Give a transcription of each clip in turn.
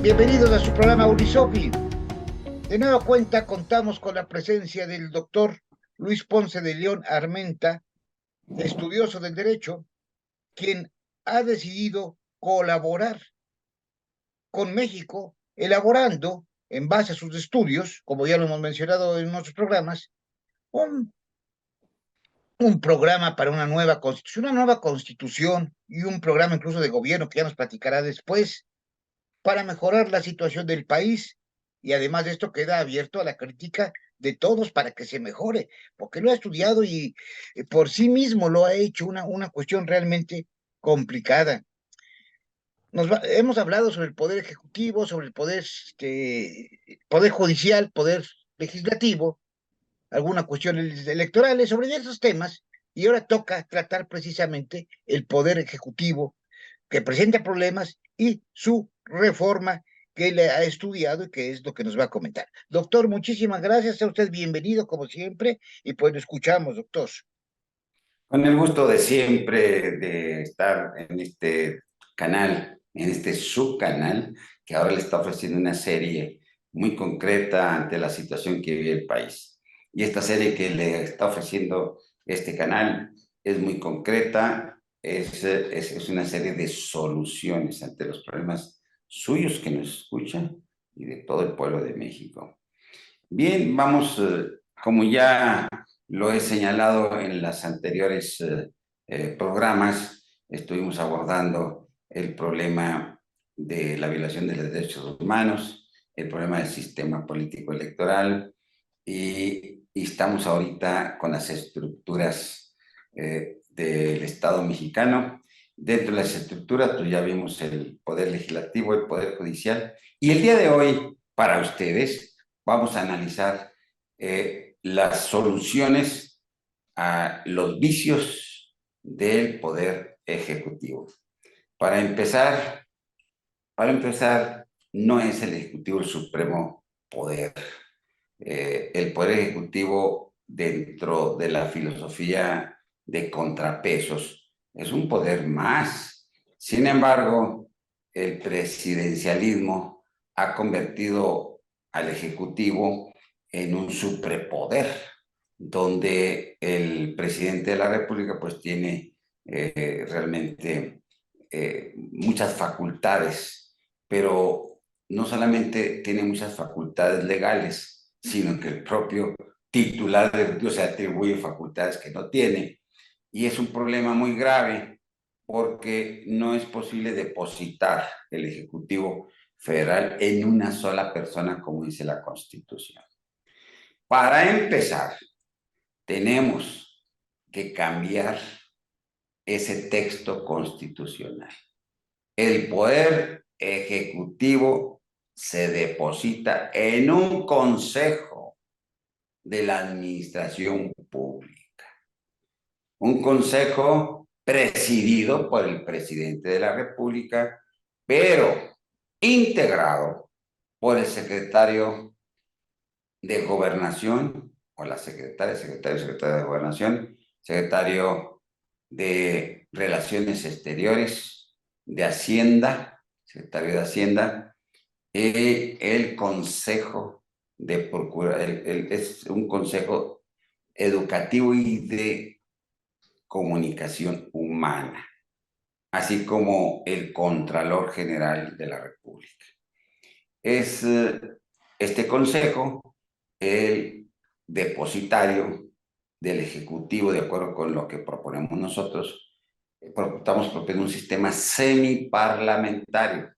Bienvenidos a su programa Unisofi. De nueva cuenta contamos con la presencia del doctor Luis Ponce de León Armenta, estudioso del derecho, quien ha decidido colaborar con México, elaborando, en base a sus estudios, como ya lo hemos mencionado en nuestros programas, un, un programa para una nueva constitución y un programa incluso de gobierno que ya nos platicará después, para mejorar la situación del país, y además de esto queda abierto a la crítica de todos para que se mejore, porque lo ha estudiado y por sí mismo lo ha hecho una cuestión realmente complicada. Hemos hablado sobre el poder ejecutivo, sobre el poder judicial, poder legislativo, algunas cuestiones electorales, sobre esos temas, y ahora toca tratar precisamente el poder ejecutivo que presenta problemas y su reforma que él ha estudiado y que es lo que nos va a comentar. Doctor, muchísimas gracias, a usted bienvenido como siempre y pues lo escuchamos, doctor. Con el gusto de siempre de estar en este canal, en este subcanal, que ahora le está ofreciendo una serie muy concreta ante la situación que vive el país. Y esta serie que le está ofreciendo este canal es muy concreta, es una serie de soluciones ante los problemas suyos que nos escuchan y de todo el pueblo de México. Bien, vamos, como ya lo he señalado en los anteriores programas, estuvimos abordando el problema de la violación de los derechos humanos, el problema del sistema político electoral y estamos ahorita con las estructuras del Estado mexicano. Dentro de las estructuras, pues ya vimos el Poder Legislativo, el Poder Judicial, y el día de hoy, para ustedes, vamos a analizar las soluciones a los vicios del Poder Ejecutivo. Para empezar, no es el Ejecutivo el supremo poder. El Poder Ejecutivo, dentro de la filosofía de contrapesos, es un poder más. Sin embargo, el presidencialismo ha convertido al Ejecutivo en un superpoder, donde el presidente de la República pues tiene realmente muchas facultades, pero no solamente tiene muchas facultades legales, sino que el propio titular del Ejecutivo se atribuye facultades que no tiene. Y es un problema muy grave porque no es posible depositar el Ejecutivo Federal en una sola persona, como dice la Constitución. Para empezar, tenemos que cambiar ese texto constitucional. El poder ejecutivo se deposita en un consejo de la administración pública. Un consejo presidido por el presidente de la República, pero integrado por el secretario de Gobernación, o la secretaria de Gobernación, secretario de Relaciones Exteriores, de Hacienda, secretario de Hacienda, el Consejo de Procuraduría, es un consejo educativo y de comunicación humana, así como el Contralor General de la República. Es este consejo el depositario del Ejecutivo, de acuerdo con lo que proponemos nosotros. Estamos proponiendo un sistema semiparlamentario,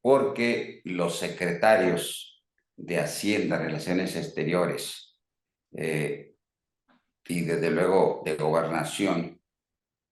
porque los secretarios de Hacienda, Relaciones Exteriores y desde luego de Gobernación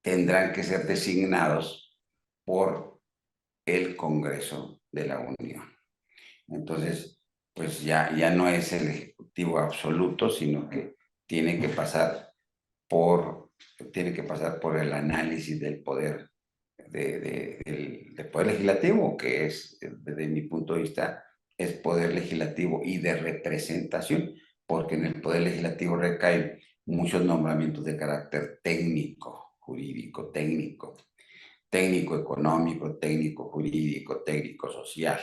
tendrán que ser designados por el Congreso de la Unión. Entonces, pues ya no es el Ejecutivo absoluto, sino que tiene que pasar por el análisis del poder del poder legislativo, que es, desde mi punto de vista, es poder legislativo y de representación, porque en el poder legislativo recaen muchos nombramientos de carácter técnico, jurídico, técnico económico, técnico jurídico, técnico social.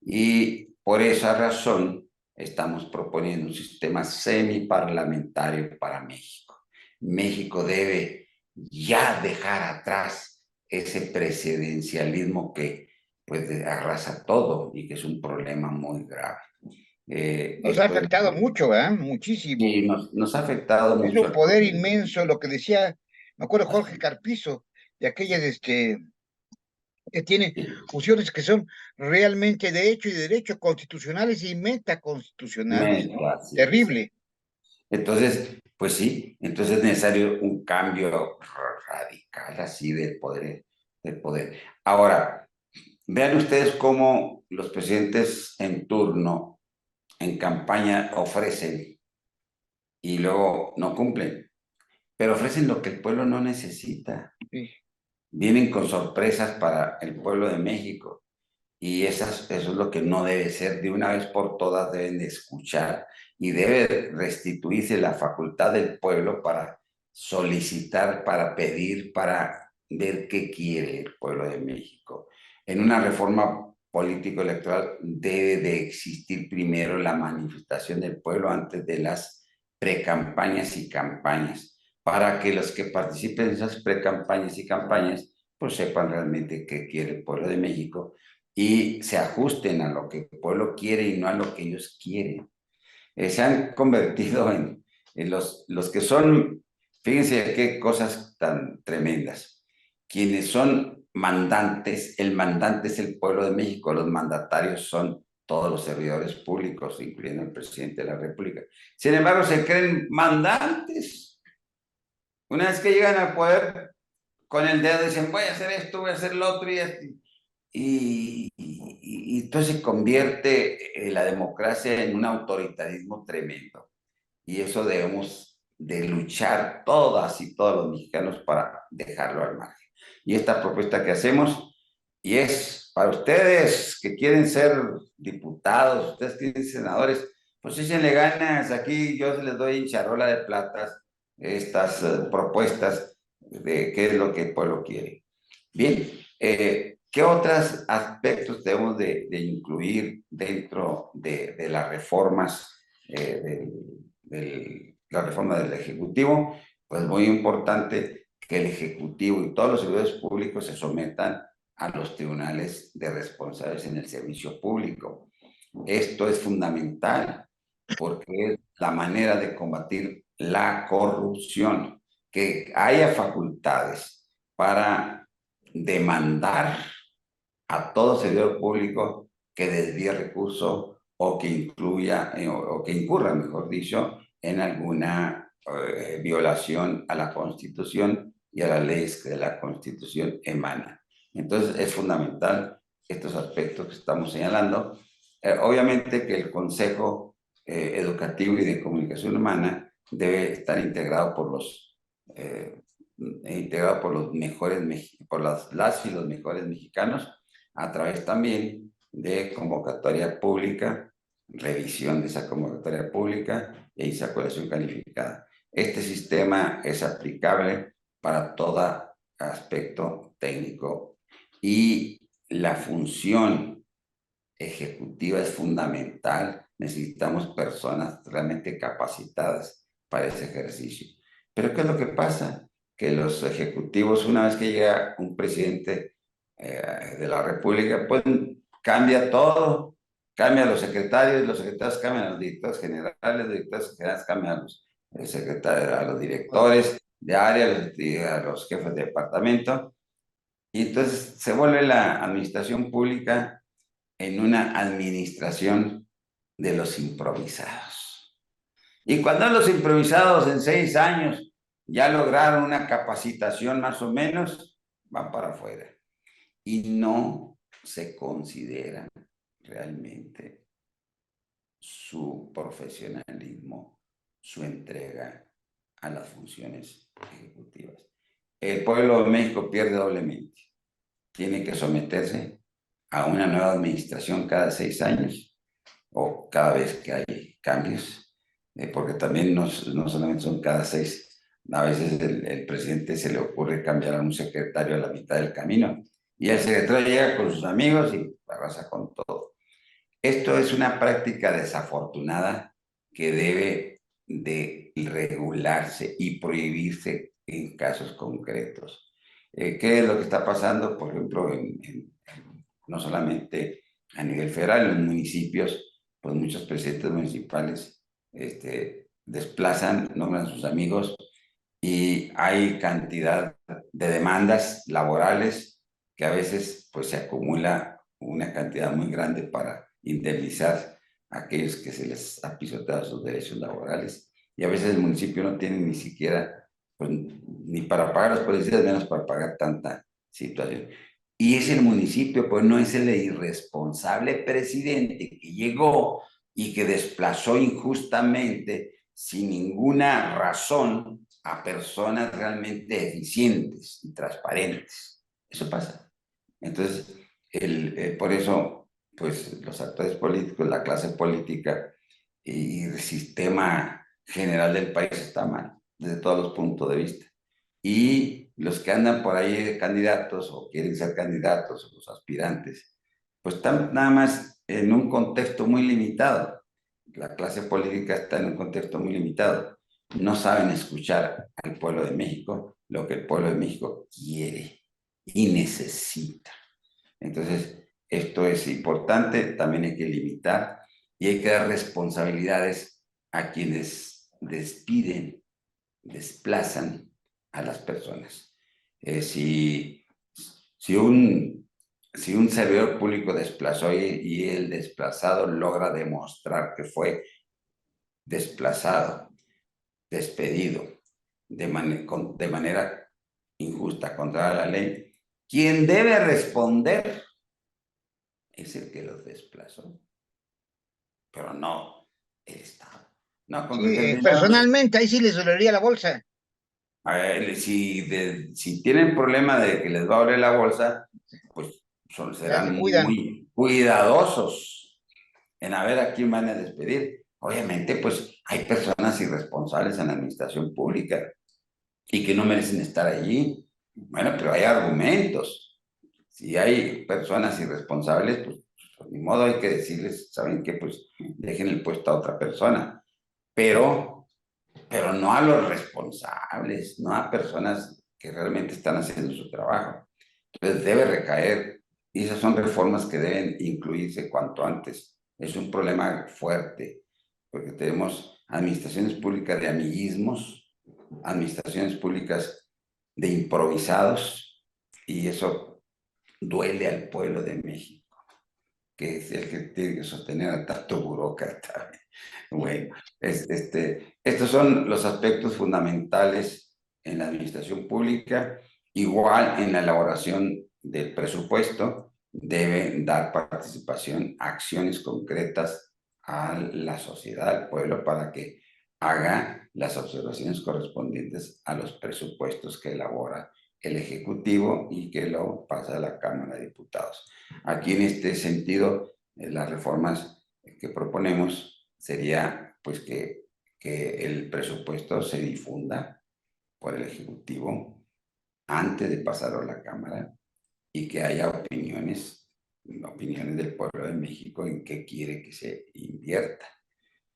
Y por esa razón estamos proponiendo un sistema semiparlamentario para México. México debe ya dejar atrás ese presidencialismo que pues arrasa todo y que es un problema muy grave. Nos ha Esto es, afectado mucho, ¿eh? Muchísimo. y nos ha afectado Es mucho un al poder pueblo. inmenso, lo que decía, me acuerdo Jorge Carpizo, de aquellas que tiene Sí, fusiones que son realmente de hecho y derecho constitucionales y metaconstitucionales. así es. Terrible. Entonces, pues sí, entonces es necesario un cambio radical así del poder, del poder. Ahora, vean ustedes cómo los presidentes en turno, en campaña, ofrecen y luego no cumplen, pero ofrecen lo que el pueblo no necesita. Sí. Vienen con sorpresas para el pueblo de México. Y eso es lo que no debe ser. De una vez por todas deben de escuchar y debe restituirse la facultad del pueblo para solicitar, para pedir, para ver qué quiere el pueblo de México. En una reforma político-electoral debe de existir primero la manifestación del pueblo antes de las precampañas y campañas, para que los que participen en esas precampañas y campañas pues sepan realmente qué quiere el pueblo de México y se ajusten a lo que el pueblo quiere y no a lo que ellos quieren. Se han convertido en los que son, fíjense qué cosas tan tremendas. Quienes son mandantes, el mandante es el pueblo de México, los mandatarios son todos los servidores públicos, incluyendo el presidente de la República. Sin embargo, se creen mandantes. Una vez que llegan al poder, con el dedo dicen, voy a hacer esto, voy a hacer lo otro, y entonces se convierte la democracia en un autoritarismo tremendo. Y eso debemos de luchar todas y todos los mexicanos para dejarlo al margen. Y esta propuesta que hacemos, y es para ustedes que quieren ser diputados, ustedes quieren ser senadores, pues échenle ganas, aquí yo les doy en charola de platas estas propuestas de qué es lo que el pueblo quiere. Bien, ¿qué otros aspectos debemos de incluir dentro de las reformas, la reforma del Ejecutivo? Pues muy importante que el Ejecutivo y todos los servidores públicos se sometan a los tribunales de responsables en el servicio público. Esto es fundamental porque es la manera de combatir la corrupción, que haya facultades para demandar a todo servidor público que desvíe recursos o que incluya o que incurra, mejor dicho, en alguna violación a la Constitución y a las leyes que de la Constitución emanan. Entonces es fundamental estos aspectos que estamos señalando. Obviamente que el Consejo Educativo y de Comunicación Humana debe estar integrado por los mejores, por las y los mejores mexicanos, a través también de convocatoria pública, revisión de esa convocatoria pública e insaculación calificada. Este sistema es aplicable para todo aspecto técnico y la función ejecutiva es fundamental. Necesitamos personas realmente capacitadas para ese ejercicio. Pero ¿qué es lo que pasa? Que los ejecutivos, una vez que llega un presidente de la República, pues cambia todo, cambia a los secretarios cambian a los directores generales, los directores generales cambian a los secretarios, a los directores de área, a los jefes de departamento, y entonces se vuelve la administración pública en una administración de los improvisados. Y cuando los improvisados en 6 años ya lograron una capacitación más o menos, van para afuera y no se consideran realmente su profesionalismo, su entrega a las funciones ejecutivas. El pueblo de México pierde doblemente. Tiene que someterse a una nueva administración cada 6 años o cada vez que hay cambios, porque también no solamente son cada 6, a veces el presidente se le ocurre cambiar a un secretario a la mitad del camino y el secretario llega con sus amigos y arrasa con todo. esto es una práctica desafortunada que debe de regularse y prohibirse en casos concretos. ¿Qué es lo que está pasando? Por ejemplo, no solamente a nivel federal, en los municipios, pues muchos presidentes municipales desplazan, nombran a sus amigos y hay cantidad de demandas laborales que a veces pues se acumula una cantidad muy grande para indemnizar a aquellos que se les ha pisoteado sus derechos laborales y a veces el municipio no tiene ni siquiera pues, ni para pagar a los policías, menos para pagar tanta situación. Y es el municipio, pues no es el irresponsable presidente que llegó y que desplazó injustamente, sin ninguna razón, a personas realmente eficientes y transparentes. Eso pasa. Entonces, por eso, pues los actores políticos, la clase política y el sistema general del país está mal, desde todos los puntos de vista. Y los que andan por ahí de candidatos o quieren ser candidatos, o los aspirantes, pues están nada más en un contexto muy limitado. La clase política está en un contexto muy limitado. No saben escuchar al pueblo de México lo que el pueblo de México quiere y necesita. Entonces, esto es importante, también hay que limitar y hay que dar responsabilidades a quienes despiden, desplazan a las personas. Si un servidor público desplazó y el desplazado logra demostrar que fue desplazado, despedido de manera injusta, contra la ley, quien debe responder es el que los desplazó, pero no el Estado. No, con Sí, determinados, personalmente, ahí sí les dolería la bolsa. si tienen problema de que les va a oler la bolsa, pues Ya se serán cuidan. muy cuidadosos en a ver a quién van a despedir. Obviamente, pues hay personas irresponsables en la administración pública y que no merecen estar allí. Bueno, pero hay argumentos. Si hay personas irresponsables, pues ni modo hay que decirles, ¿saben qué? Pues dejen el puesto a otra persona. Pero, pero no a los responsables, no a personas que realmente están haciendo su trabajo. Entonces debe recaer, y esas son reformas que deben incluirse cuanto antes. Es un problema fuerte, porque tenemos administraciones públicas de amiguismos, administraciones públicas de improvisados, y eso duele al pueblo de México, que es el que tiene que sostener a tanto burócrata. Bueno, estos son los aspectos fundamentales en la administración pública. Igual en la elaboración del presupuesto deben dar participación, acciones concretas a la sociedad, al pueblo, para que haga las observaciones correspondientes a los presupuestos que elabora el Ejecutivo y que lo pasa a la Cámara de Diputados. Aquí en este sentido, las reformas que proponemos sería pues que el presupuesto se difunda por el Ejecutivo antes de pasarlo a la Cámara y que haya opiniones del pueblo de México en qué quiere que se invierta,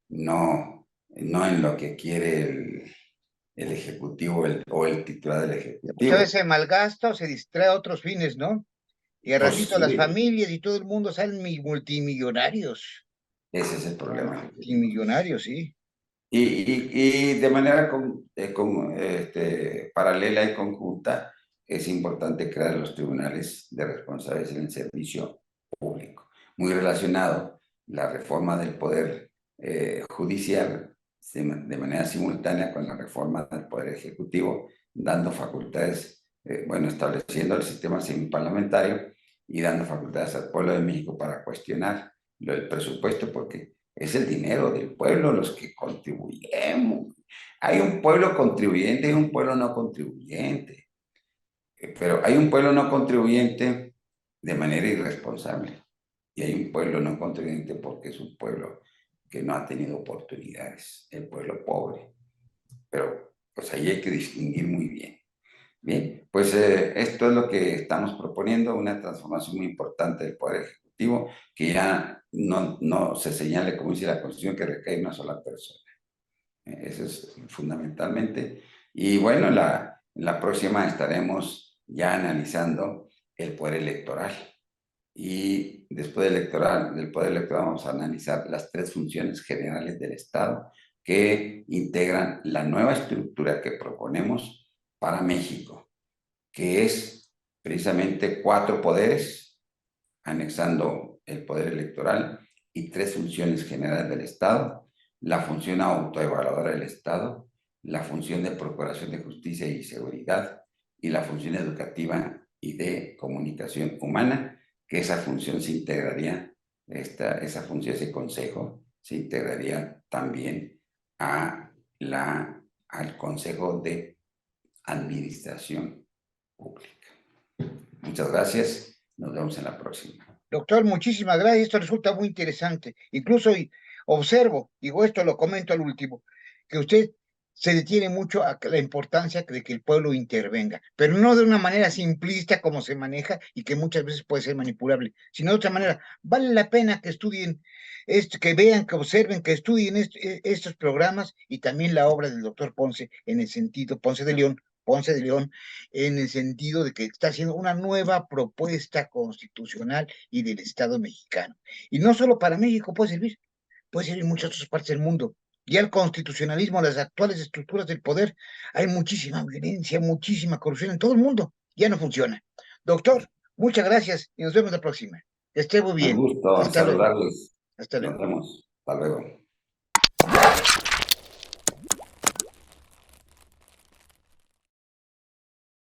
no en lo que quiere el Ejecutivo o el titular del Muchas veces Ejecutivo. se malgasta o se distrae a otros fines, ¿no? Y al Pues ratito las sí, familias y todo el mundo salen multimillonarios. ese es el problema. Multimillonarios, sí. Y de manera paralela y conjunta, es importante crear los tribunales de responsabilidades en el servicio público. Muy relacionado, la reforma del Poder Judicial de manera simultánea con la reforma del Poder Ejecutivo, dando facultades, estableciendo el sistema semiparlamentario y dando facultades al pueblo de México para cuestionar lo del presupuesto, porque es el dinero del pueblo los que contribuimos. Hay un pueblo contribuyente y un pueblo no contribuyente. Pero hay un pueblo no contribuyente de manera irresponsable. Y hay un pueblo no contribuyente porque es un pueblo que no ha tenido oportunidades, el pueblo pobre. Pero pues ahí hay que distinguir muy bien. Bien, pues esto es lo que estamos proponiendo, una transformación muy importante del Poder Ejecutivo, que ya no se señale, como dice la Constitución, que recae en una sola persona. Eso es fundamentalmente. Y bueno, la próxima estaremos ya analizando el poder electoral. Y después del poder electoral vamos a analizar las tres funciones generales del Estado que integran la nueva estructura que proponemos para México, que es precisamente 4 poderes, anexando el poder electoral y 3 funciones generales del Estado: la función autoevaluadora del Estado, la función de procuración de justicia y seguridad, y la función educativa y de comunicación humana, que esa función se integraría, esa función, ese consejo, se integraría también al Consejo de Administración Pública. Muchas gracias. Nos vemos en la próxima. Doctor, muchísimas gracias. Esto resulta muy interesante. Incluso observo, digo, esto lo comento al último, que usted se detiene mucho a la importancia de que el pueblo intervenga, pero no de una manera simplista como se maneja y que muchas veces puede ser manipulable, sino de otra manera. Vale la pena que estudien esto, que vean, que observen, que estudien estos programas y también la obra del doctor Ponce en el sentido, Ponce de León, en el sentido de que está haciendo una nueva propuesta constitucional y del Estado mexicano. Y no solo para México puede servir en muchas otras partes del mundo. Ya el constitucionalismo, las actuales estructuras del poder, hay muchísima violencia, muchísima corrupción en todo el mundo. Ya no funciona. Doctor, muchas gracias y nos vemos la próxima. Que esté muy Un bien. gusto en Hasta luego. saludarles. Hasta Nos luego. vemos. Hasta luego.